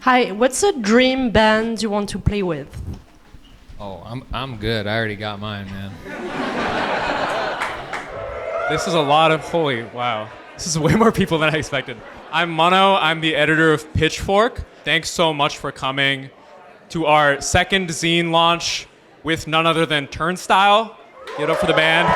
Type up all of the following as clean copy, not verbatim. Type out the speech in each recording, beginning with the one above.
Hi, what's a dream band you want to play with? Oh, I'm good. I already got mine, man. This is a lot of holy wow. This is way more people than I expected. I'm Mono. I'm the editor of Pitchfork. Thanks so much for coming to our second zine launch with none other than Turnstile. Give it up for the band.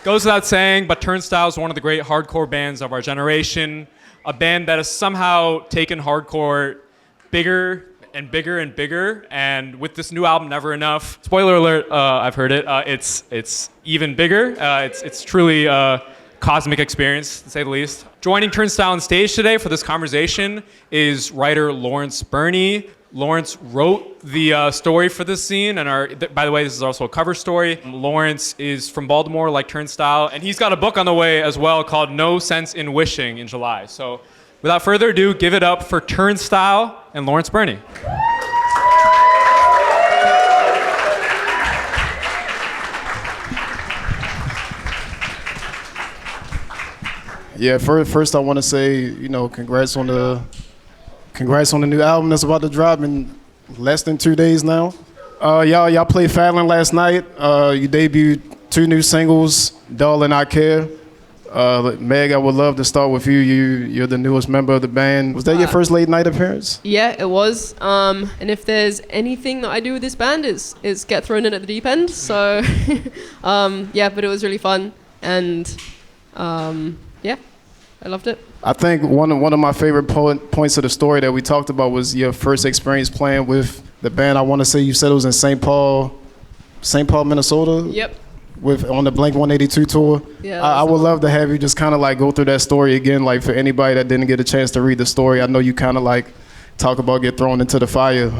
Goes without saying, but Turnstile is one of the great hardcore bands of our generation. A band that has somehow taken hardcore bigger and bigger and bigger, and with this new album, Never Enough, spoiler alert, I've heard it, it's even bigger. It's truly a cosmic experience, to say the least. Joining Turnstile on stage today for this conversation is writer Lawrence Burney. Lawrence wrote the story for this scene, and by the way, this is also a cover story. Lawrence is from Baltimore, like Turnstile, and he's got a book on the way as well called No Sense in Wishing in July. So without further ado, give it up for Turnstile and Lawrence Burney. Yeah, first I want to say, congrats on the new album that's about to drop in less than 2 days now. Y'all played Fallon last night. You debuted 2 new singles, Dull and I Care. Meg, I would love to start with you. You're the newest member of the band. Was that your first late night appearance? Yeah, it was. And if there's anything that I do with this band is get thrown in at the deep end. So, yeah, but it was really fun. And, yeah, I loved it. I think one of my favorite points of the story that we talked about was your first experience playing with the band. I want to say you said it was in St. Paul, Minnesota? Yep. On the Blink-182 tour. Yeah, I would love to have you just kind of like go through that story again, like for anybody that didn't get a chance to read the story. I know you kind of like talk about get thrown into the fire.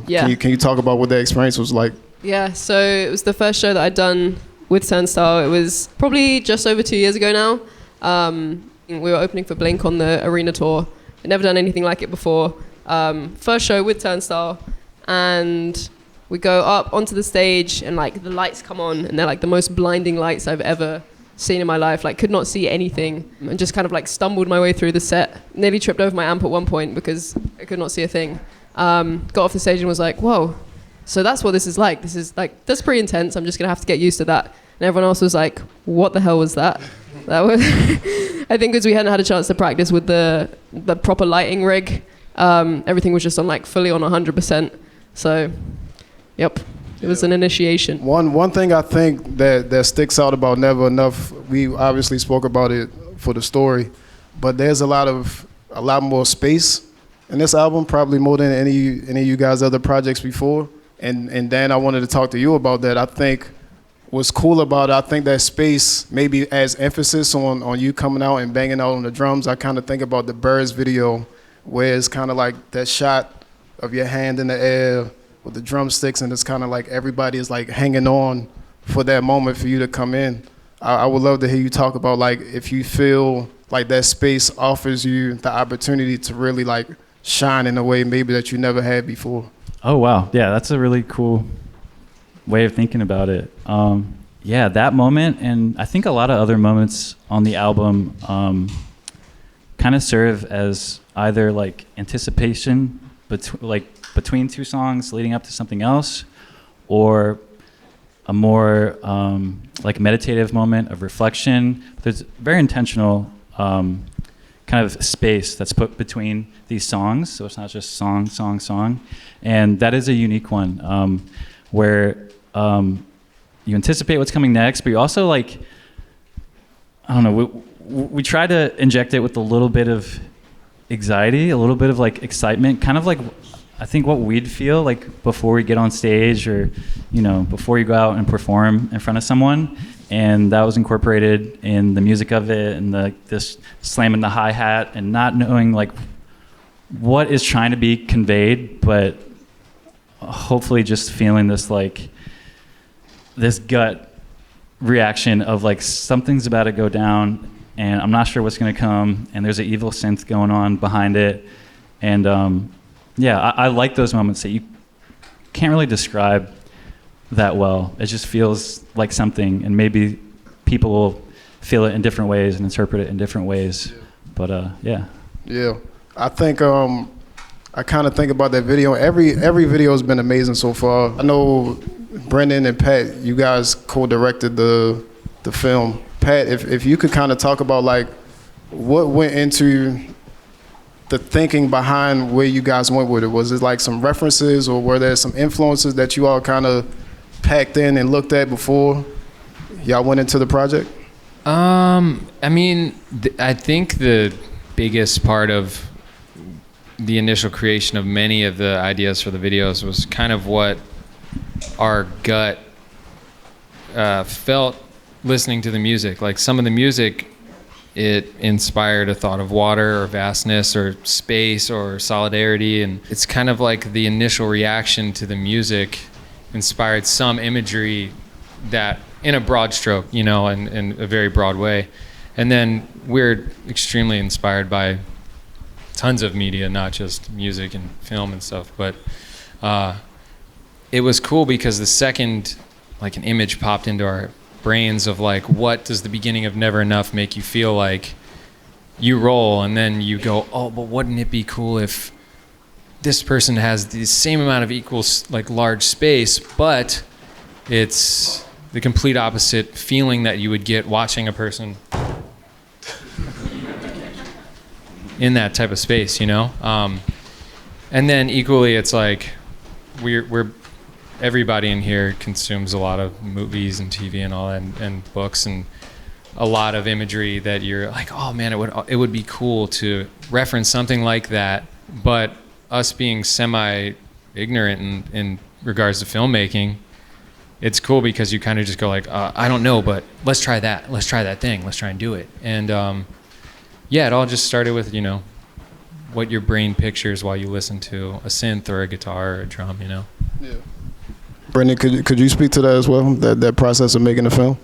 Yeah. Can you talk about what that experience was like? Yeah, so it was the first show that I'd done with Turnstile. It was probably just over 2 years ago now. We were opening for Blink on the arena tour. I'd never done anything like it before. First show with Turnstile, and we go up onto the stage, and like the lights come on, and they're like the most blinding lights I've ever seen in my life. Like, could not see anything, and just kind of like stumbled my way through the set. Nearly tripped over my amp at one point because I could not see a thing. Got off the stage and was like, whoa, so that's what this is like. This is like, that's pretty intense. I'm just gonna have to get used to that. And everyone else was like, what the hell was that? That was, I think because we hadn't had a chance to practice with the proper lighting rig. Everything was just on like fully on 100%. So, yep, it was an initiation. One thing I think that sticks out about Never Enough, we obviously spoke about it for the story, but there's a lot more space in this album, probably more than any of you guys' other projects before. And Dan, I wanted to talk to you about that. I think what's cool about it, I think that space maybe adds emphasis on you coming out and banging out on the drums. I kind of think about the Birds video, where it's kind of like that shot of your hand in the air with the drumsticks, and it's kind of like everybody is like hanging on for that moment for you to come in. I would love to hear you talk about like if you feel like that space offers you the opportunity to really like shine in a way maybe that you never had before. Oh, wow. Yeah, that's a really cool way of thinking about it. Yeah, that moment, and I think a lot of other moments on the album kind of serve as either like anticipation between 2 songs leading up to something else, or a more like meditative moment of reflection. There's very intentional kind of space that's put between these songs, so it's not just song, song, song. And that is a unique one, where you anticipate what's coming next, but you also like, I don't know, we try to inject it with a little bit of anxiety, a little bit of like excitement, kind of like I think what we'd feel like before we get on stage, or before you go out and perform in front of someone. And that was incorporated in the music of it, and this slamming the hi-hat and not knowing like what is trying to be conveyed, but hopefully just feeling this gut reaction of like something's about to go down and I'm not sure what's going to come, and there's an evil synth going on behind it. And I like those moments that you can't really describe that well. It just feels like something, and maybe people will feel it in different ways and interpret it in different ways. But yeah. Yeah. I think I kind of think about that video. Every video has been amazing so far. I know Brendan and Pat, you guys co-directed the film. Pat, if you could kind of talk about like what went into the thinking behind where you guys went with it. Was it like some references, or were there some influences that you all kind of packed in and looked at before y'all went into the project? I mean, I think the biggest part of the initial creation of many of the ideas for the videos was kind of what our gut felt listening to the music. Like some of the music, it inspired a thought of water or vastness or space or solidarity, and it's kind of like the initial reaction to the music inspired some imagery that, in a broad stroke, you know, in a very broad way. And then we're extremely inspired by tons of media, not just music and film and stuff, but it was cool because the second like an image popped into our brains of like, what does the beginning of Never Enough make you feel like? You roll and then you go, oh, but wouldn't it be cool if this person has the same amount of equal like large space, but it's the complete opposite feeling that you would get watching a person in that type of space, you know? And then equally, it's like we're everybody in here consumes a lot of movies and TV and all that, and books and a lot of imagery that you're like, oh man, it would be cool to reference something like that. But us being semi-ignorant in regards to filmmaking, it's cool because you kind of just go like, I don't know, but let's try that. Let's try that thing. Let's try and do it. And yeah, it all just started with, you know, what your brain pictures while you listen to a synth or a guitar or a drum, you know? Yeah. Brendan, could you speak to that as well, that process of making the film?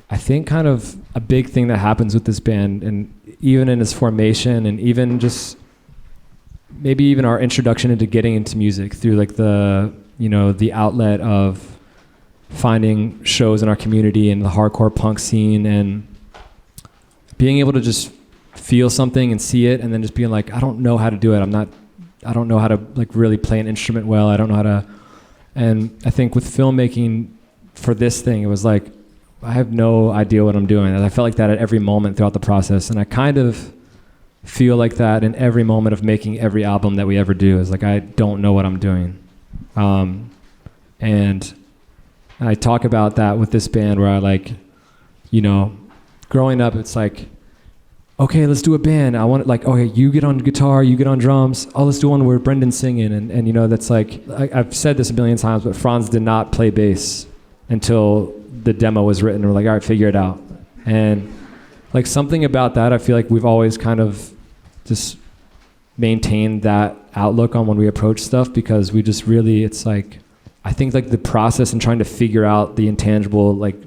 I think kind of a big thing that happens with this band, and even in its formation, and even just maybe even our introduction into getting into music through like the, you know, the outlet of finding shows in our community and the hardcore punk scene, and being able to just feel something and see it, and then just being like, I don't know how to do it. I don't know how to like really play an instrument well. I don't know how to. And I think with filmmaking for this thing, it was like, I have no idea what I'm doing. And I felt like that at every moment throughout the process. And I kind of feel like that in every moment of making every album that we ever do. Is like, I don't know what I'm doing. And I talk about that with this band where I like, you know, growing up, it's like, okay, let's do a band. I want it like, okay, you get on guitar, you get on drums. Oh, let's do one where Brendan's singing. And you know, that's like, I've said this a million times, but Franz did not play bass until the demo was written. We're like, all right, figure it out. And like something about that, I feel like we've always kind of just maintained that outlook on when we approach stuff, because we just really, it's like, I think like the process and trying to figure out the intangible, like,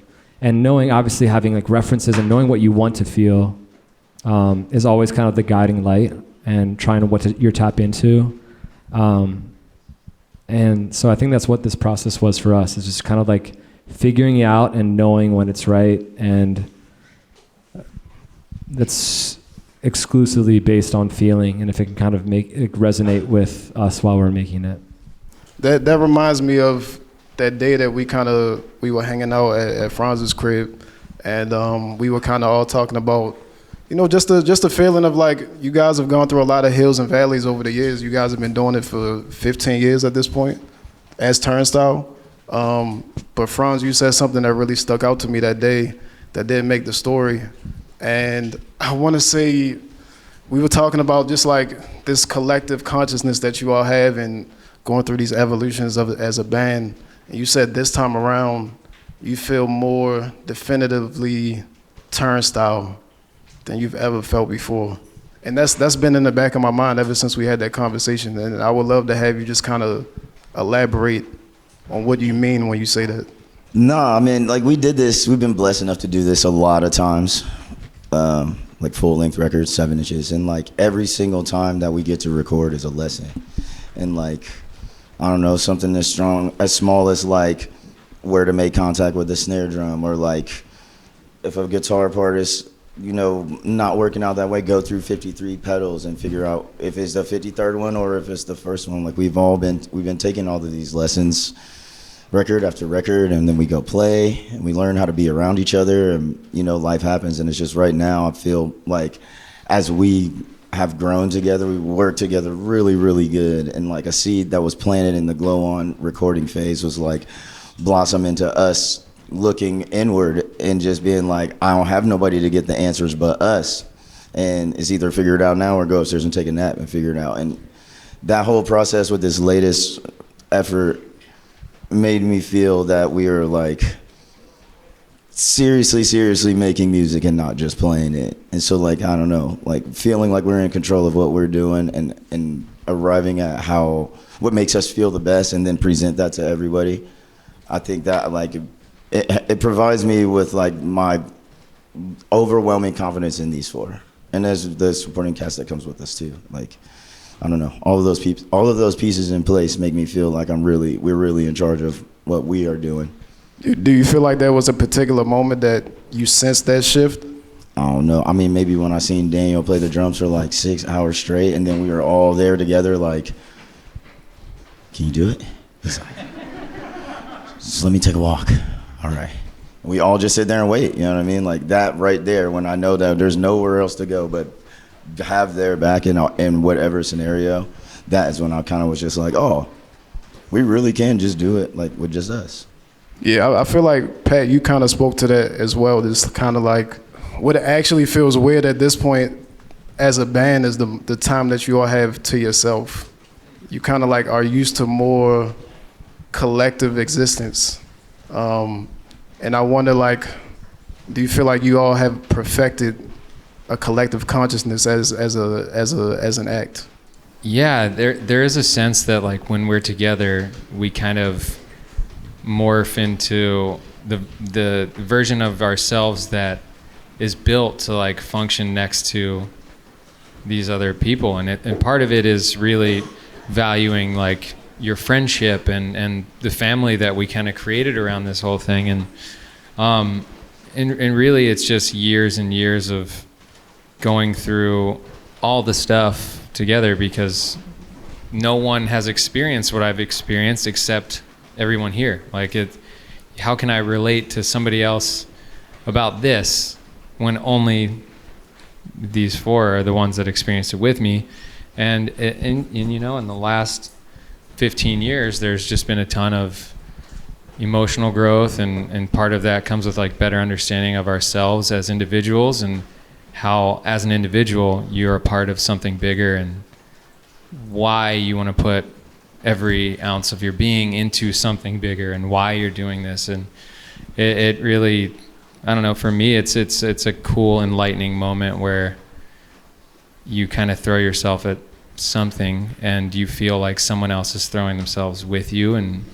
and knowing, obviously having like references and knowing what you want to feel is always kind of the guiding light, and trying to you're tap into. And so I think that's what this process was for us, is just kind of like figuring it out and knowing when it's right. And that's exclusively based on feeling, and if it can kind of make it resonate with us while we're making it. That reminds me of that day that we were hanging out at Franz's crib, and we were kind of all talking about, you know, just a feeling of like, you guys have gone through a lot of hills and valleys over the years. You guys have been doing it for 15 years at this point as Turnstile. But Franz, you said something that really stuck out to me that day that didn't make the story. And I want to say, we were talking about just like this collective consciousness that you all have and going through these evolutions as a band. And you said this time around, you feel more definitively Turnstile than you've ever felt before. And that's been in the back of my mind ever since we had that conversation. And I would love to have you just kind of elaborate on what you mean when you say that. Nah, I mean, like, we did this, we've been blessed enough to do this a lot of times, like full-length records, 7 inches, and like every single time that we get to record is a lesson. And like, I don't know, something as strong, as small as like where to make contact with the snare drum, or like if a guitar part is you know, not working out that way, go through 53 pedals and figure out if it's the 53rd one or if it's the first one. Like we've been taking all of these lessons, record after record, and then we go play and we learn how to be around each other, and you know, life happens. And it's just right now I feel like as we have grown together, we work together really, really good, and like a seed that was planted in the Glow On recording phase was like blossom into us looking inward and just being like, I don't have nobody to get the answers but us, and it's either figure it out now or go upstairs and take a nap and figure it out. And that whole process with this latest effort made me feel that we are like seriously making music and not just playing it. And so like, I don't know, like feeling like we're in control of what we're doing and arriving at what makes us feel the best and then present that to everybody. I think that like it provides me with like my overwhelming confidence in these four, and there's the supporting cast that comes with us too. Like, I don't know, all of those pieces in place make me feel like we're really in charge of what we are doing. Do you feel like there was a particular moment that you sensed that shift? I don't know. I mean, maybe when I seen Daniel play the drums for like 6 hours straight, and then we were all there together, like, can you do it? He's like, just let me take a walk. All right. We all just sit there and wait, you know what I mean? Like that right there, when I know that there's nowhere else to go but have their back in whatever scenario, that is when I kind of was just like, oh, we really can just do it like with just us. Yeah, I feel like, Pat, you kind of spoke to that as well. This kind of like, what it actually feels weird at this point as a band is the time that you all have to yourself. You kind of like are used to more collective existence. And I wonder, like, do you feel like you all have perfected a collective consciousness as an act? Yeah, there is a sense that like when we're together, we kind of morph into the version of ourselves that is built to like function next to these other people, and part of it is really valuing like your friendship and the family that we kind of created around this whole thing, and really it's just years and years of going through all the stuff together, because no one has experienced what I've experienced except everyone here. Like how can I relate to somebody else about this when only these four are the ones that experienced it with me? And you know, in the last 15 years, there's just been a ton of emotional growth, and part of that comes with like better understanding of ourselves as individuals, and how as an individual you're a part of something bigger, and why you want to put every ounce of your being into something bigger, and why you're doing this. And it really, I don't know, for me it's a cool, enlightening moment where you kind of throw yourself at something and you feel like someone else is throwing themselves with you, and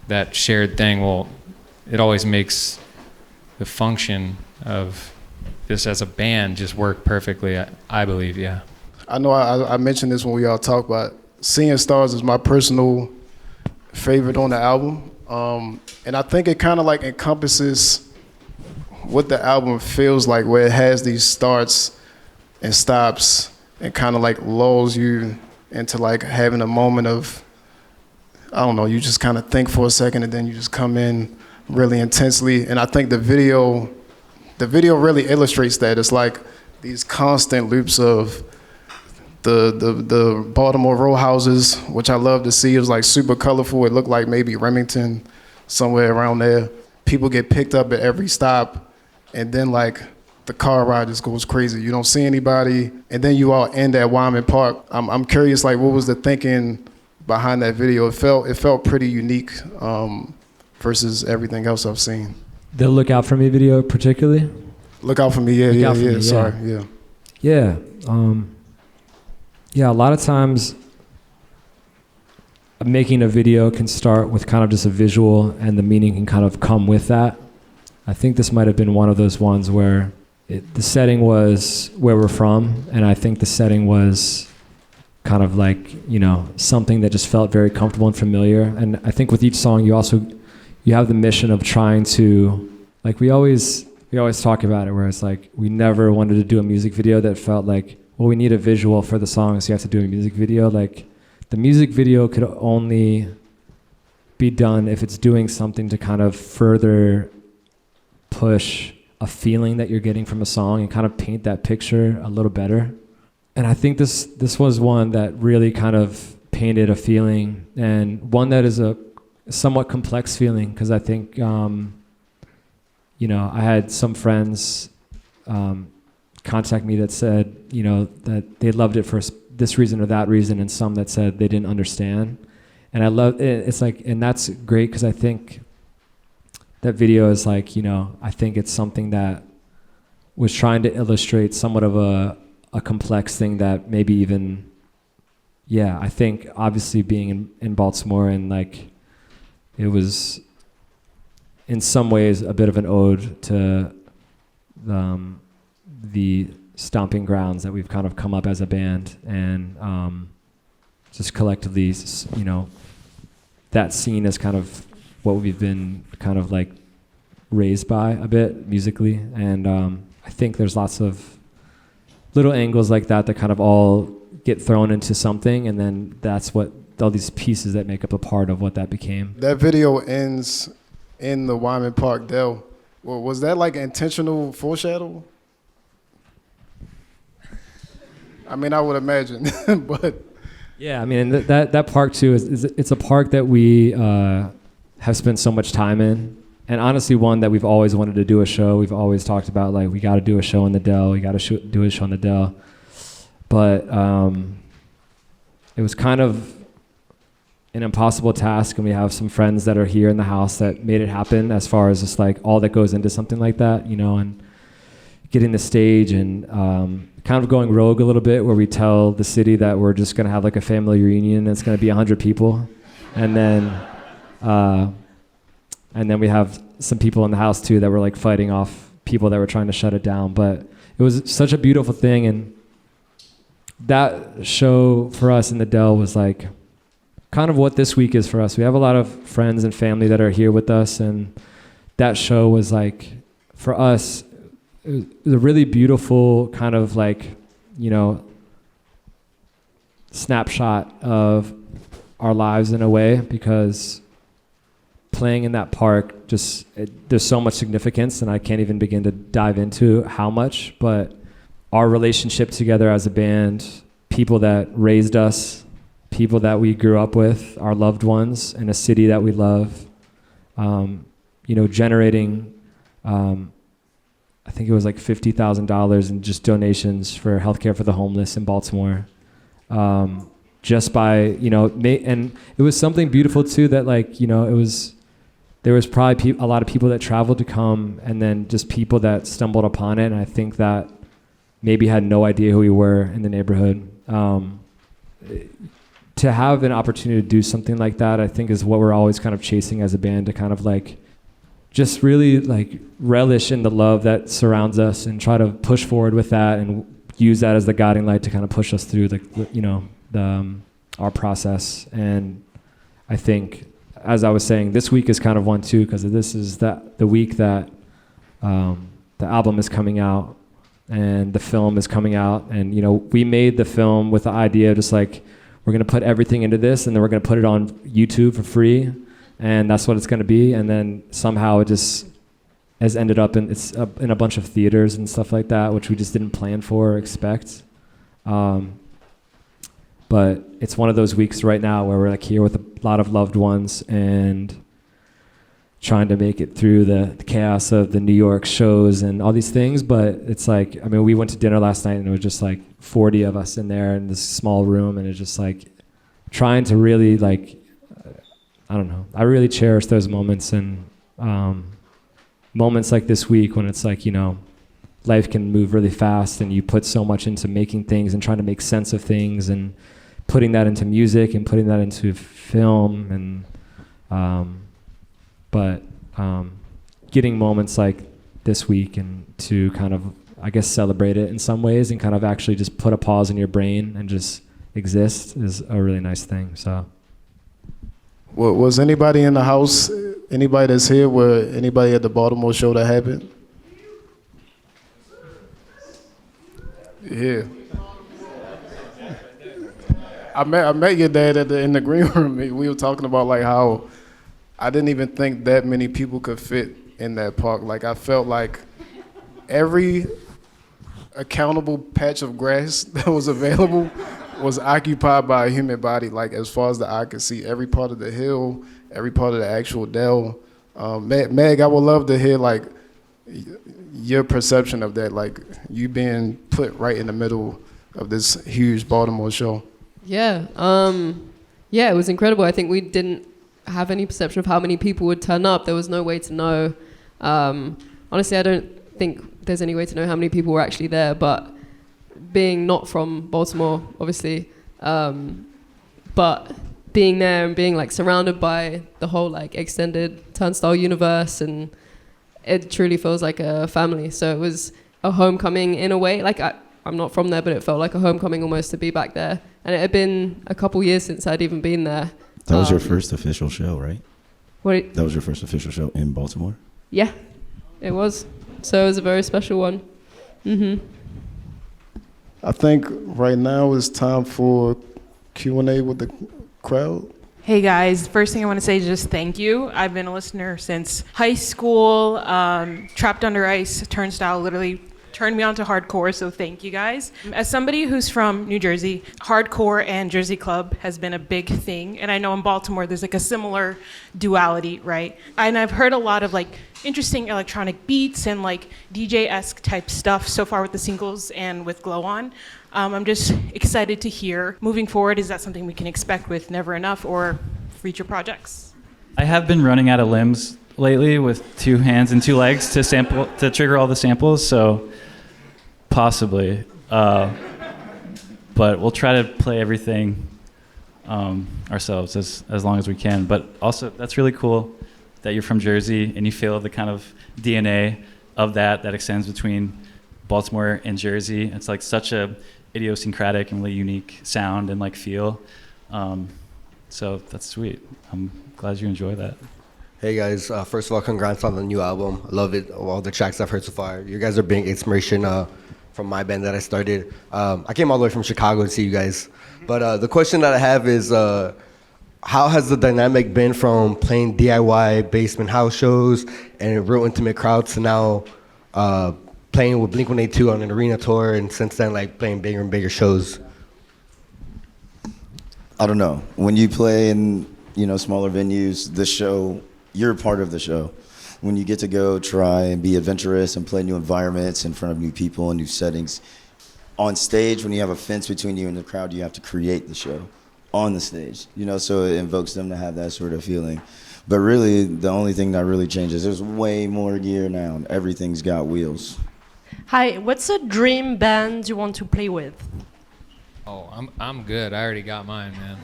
that shared thing it always makes the function of this as a band just work perfectly, I believe. Yeah, I know I mentioned this when we all talk about Seeing Stars is my personal favorite on the album, and I think it kind of like encompasses what the album feels like, where it has these starts and stops and kind of like lulls you into like having a moment of, I don't know, you just kind of think for a second and then you just come in really intensely. And I think the video really illustrates that. It's like these constant loops of the Baltimore row houses, which I love to see. It was like super colorful. It looked like maybe Remington, somewhere around there. People get picked up at every stop, and then like the car ride just goes crazy. You don't see anybody, and then you all end at Wyman Park. I'm curious, like, what was the thinking behind that video? It felt pretty unique versus everything else I've seen. The Look Out For Me video particularly? Look Out For Me, yeah. Sorry, yeah. Yeah, yeah, a lot of times making a video can start with kind of just a visual, and the meaning can kind of come with that. I think this might have been one of those ones where the setting was where we're from, and I think the setting was kind of like, you know, something that just felt very comfortable and familiar. And I think with each song, you have the mission of trying to, like, we always we always talk about it where it's like we never wanted to do a music video that felt like, well, we need a visual for the song, so you have to do a music video. Like the music video could only be done if it's doing something to kind of further push a feeling that you're getting from a song and kind of paint that picture a little better. And I think this was one that really kind of painted a feeling, and one that is a somewhat complex feeling, because I think, you know, I had some friends contact me that said, you know, that they loved it for this reason or that reason, and some that said they didn't understand. And I love it. It's like, and that's great, because I think that video is like, you know, I think it's something that was trying to illustrate somewhat of a complex thing that maybe even, yeah, I think obviously being in Baltimore, and like it was in some ways a bit of an ode to the stomping grounds that we've kind of come up as a band, and just collectively, you know, that scene is kind of what we've been kind of like raised by a bit musically. And I think there's lots of little angles like that that kind of all get thrown into something, and then that's what all these pieces that make up a part of what that became. That video ends in the Wyman Park Dell. Well, was that like intentional foreshadow? I mean, I would imagine, but yeah, I mean, that park too is it's a park that we have spent so much time in, and honestly, one that we've always wanted to do a show. We've always talked about like we got to do a show in the Dell. We got to do a show in the Dell, but it was kind of an impossible task, and we have some friends that are here in the house that made it happen. As far as just like all that goes into something like that, you know, and getting the stage and kind of going rogue a little bit, where we tell the city that we're just going to have like a family reunion and it's going to be 100 people, and then we have some people in the house too that were like fighting off people that were trying to shut it down. But it was such a beautiful thing, and that show for us in the Dell was like kind of what this week is for us. We have a lot of friends and family that are here with us, and that show was like, for us, it was a really beautiful kind of like, you know, snapshot of our lives in a way, because playing in that park, there's so much significance, and I can't even begin to dive into how much, but our relationship together as a band, people that raised us, people that we grew up with, our loved ones in a city that we love, you know, generating, I think it was like $50,000 in just donations for healthcare for the homeless in Baltimore. Just by, you know, and it was something beautiful too, that like, you know, there was probably a lot of people that traveled to come, and then just people that stumbled upon it, and I think that maybe had no idea who we were in the neighborhood. To have an opportunity to do something like that, I think is what we're always kind of chasing as a band, to kind of like just really like relish in the love that surrounds us and try to push forward with that and use that as the guiding light to kind of push us through our process. And I think, as I was saying, this week is kind of one too, because this is the week that the album is coming out and the film is coming out. And, you know, we made the film with the idea of just like, we're going to put everything into this, and then we're going to put it on YouTube for free, and that's what it's going to be. And then somehow it just has ended up in a bunch of theaters and stuff like that, which we just didn't plan for or expect. But it's one of those weeks right now where we're like here with a lot of loved ones and trying to make it through the chaos of the New York shows and all these things. But it's like, I mean, we went to dinner last night and it was just like 40 of us in there in this small room, and it's just like trying to really like, I don't know, I really cherish those moments, and moments like this week when it's like, you know, life can move really fast and you put so much into making things and trying to make sense of things and putting that into music and putting that into film, and getting moments like this week and to kind of, I guess, celebrate it in some ways and kind of actually just put a pause in your brain and just exist is a really nice thing. So, was anybody in the house, anybody that's here, were anybody at the Baltimore show that happened? Yeah. I met your dad in the green room. We were talking about like how I didn't even think that many people could fit in that park. Like I felt like every accountable patch of grass that was available was occupied by a human body. Like as far as the eye could see, every part of the hill, every part of the actual dell. Meg, I would love to hear like your perception of that, like you being put right in the middle of this huge Baltimore show. Yeah, it was incredible. I think we didn't have any perception of how many people would turn up. There was no way to know. Honestly, I don't think there's any way to know how many people were actually there, but being not from Baltimore, obviously, but being there and being like surrounded by the whole like extended Turnstile universe, and it truly feels like a family. So it was a homecoming in a way. Like I'm not from there, but it felt like a homecoming almost to be back there. And it had been a couple years since I'd even been there. That was your first official show, right? What? That was your first official show in Baltimore? Yeah, it was. So it was a very special one. Mm-hmm. I think right now is time for Q&A with the crowd. Hey guys, first thing I want to say is just thank you. I've been a listener since high school. Trapped Under Ice, Turnstile literally turned me on to hardcore, so thank you guys. As somebody who's from New Jersey, hardcore and Jersey Club has been a big thing, and I know in Baltimore there's like a similar duality, right? And I've heard a lot of like interesting electronic beats and like DJ-esque type stuff so far with the singles and with Glow On. I'm just excited to hear. Moving forward, is that something we can expect with Never Enough or future projects? I have been running out of limbs lately with 2 hands and 2 legs to trigger all the samples, so possibly. But we'll try to play everything ourselves as long as we can. But also, that's really cool that you're from Jersey and you feel the kind of DNA of that extends between Baltimore and Jersey. It's like such a idiosyncratic and really unique sound and like feel. So that's sweet. I'm glad you enjoy that. Hey guys, first of all, congrats on the new album. I love it, all the tracks I've heard so far. You guys are big inspiration from my band that I started. I came all the way from Chicago to see you guys. But the question that I have is, how has the dynamic been from playing DIY basement house shows and real intimate crowds to now playing with Blink-182 on an arena tour, and since then like playing bigger and bigger shows? I don't know. When you play in, smaller venues, the show, you're a part of the show. When you get to go try and be adventurous and play new environments in front of new people and new settings, on stage, when you have a fence between you and the crowd, you have to create the show on the stage, so it invokes them to have that sort of feeling. But really, the only thing that really changes, there's way more gear now, and everything's got wheels. Hi, what's a dream band you want to play with? Oh, I'm good. I already got mine, man.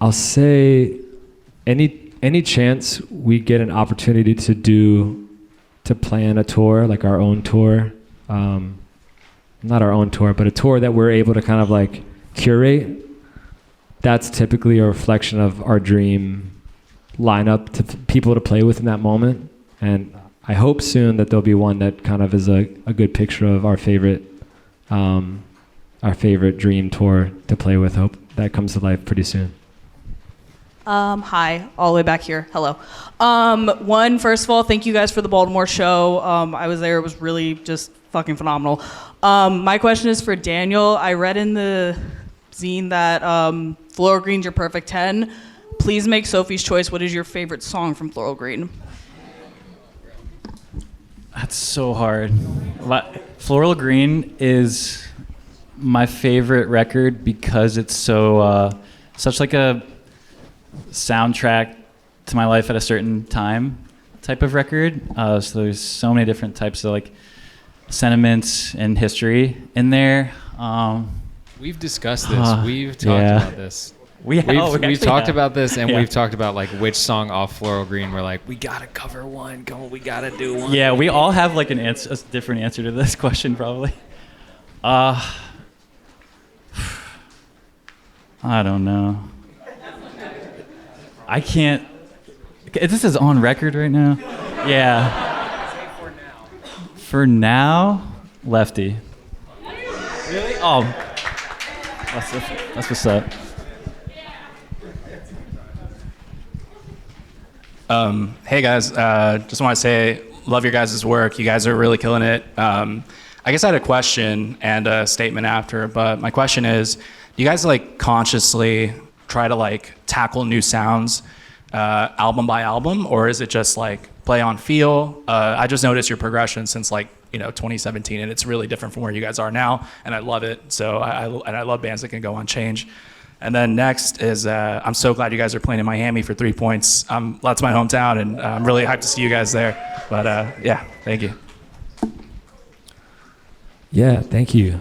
I'll say any chance we get an opportunity to plan a tour, like our own tour, not our own tour, but a tour that we're able to kind of like curate, that's typically a reflection of our dream lineup to people to play with in that moment. And I hope soon that there'll be one that kind of is a good picture of our favorite dream tour to play with. Hope that comes to life pretty soon. Hi, all the way back here. Hello. First of all, thank you guys for the Baltimore show. I was there. It was really just fucking phenomenal. My question is for Daniel. I read in the zine that Floral Green's your perfect 10. Please make Sophie's choice. What is your favorite song from Floral Green? That's so hard. Floral Green is my favorite record because it's such like a soundtrack to my life at a certain time type of record. So there's so many different types of like sentiments and history in there. We've discussed this. We've talked about this. We've talked about this, and we've talked about like which song off Floral Green we're like, we gotta cover one. We gotta do one. Yeah, we all have like a different answer to this question probably. I don't know. I can't This is on record right now? Yeah. For now, Lefty. Really? Oh. That's what's up. Hey guys, just want to say, love your guys' work. You guys are really killing it. I guess I had a question and a statement after, but my question is, do you guys like consciously try to like tackle new sounds album by album, or is it just like play on feel? I just noticed your progression since like 2017, and it's really different from where you guys are now, and I love it. So I love bands that can go on change. And then next is I'm so glad you guys are playing in Miami for 3 Points. That's my hometown, and I'm really hyped to see you guys there. But yeah, thank you. Yeah, thank you.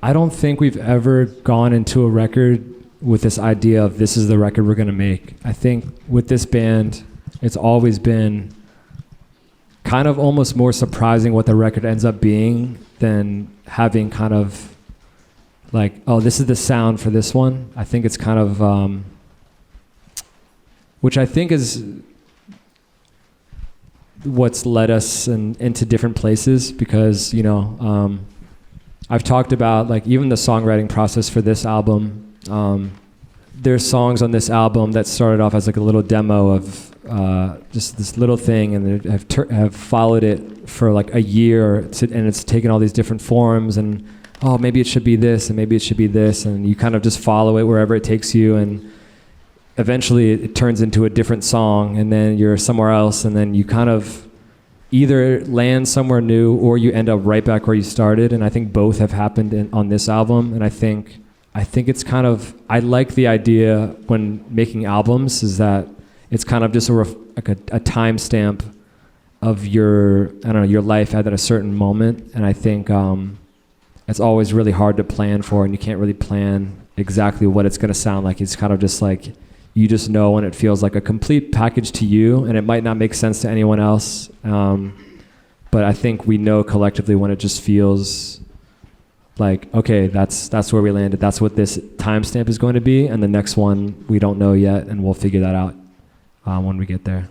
I don't think we've ever gone into a record with this idea of this is the record we're gonna make. I think with this band, it's always been kind of almost more surprising what the record ends up being than having kind of like, oh, this is the sound for this one. I think it's kind of, which I think is what's led us into different places, because, I've talked about like even the songwriting process for this album. There's songs on this album that started off as like a little demo of just this little thing, and have followed it for like a year, and it's taken all these different forms, and oh, maybe it should be this, and maybe it should be this, and you kind of just follow it wherever it takes you, and eventually it turns into a different song, and then you're somewhere else, and then you kind of either land somewhere new or you end up right back where you started. And I think both have happened on this album. And I think it's kind of, I like the idea when making albums is that it's kind of just a timestamp of your life at a certain moment. And I think it's always really hard to plan for, and you can't really plan exactly what it's going to sound like. It's kind of just like, you just know when it feels like a complete package to you, and it might not make sense to anyone else. But I think we know collectively when it just feels like, okay, that's where we landed. That's what this timestamp is going to be, and the next one we don't know yet, and we'll figure that out when we get there.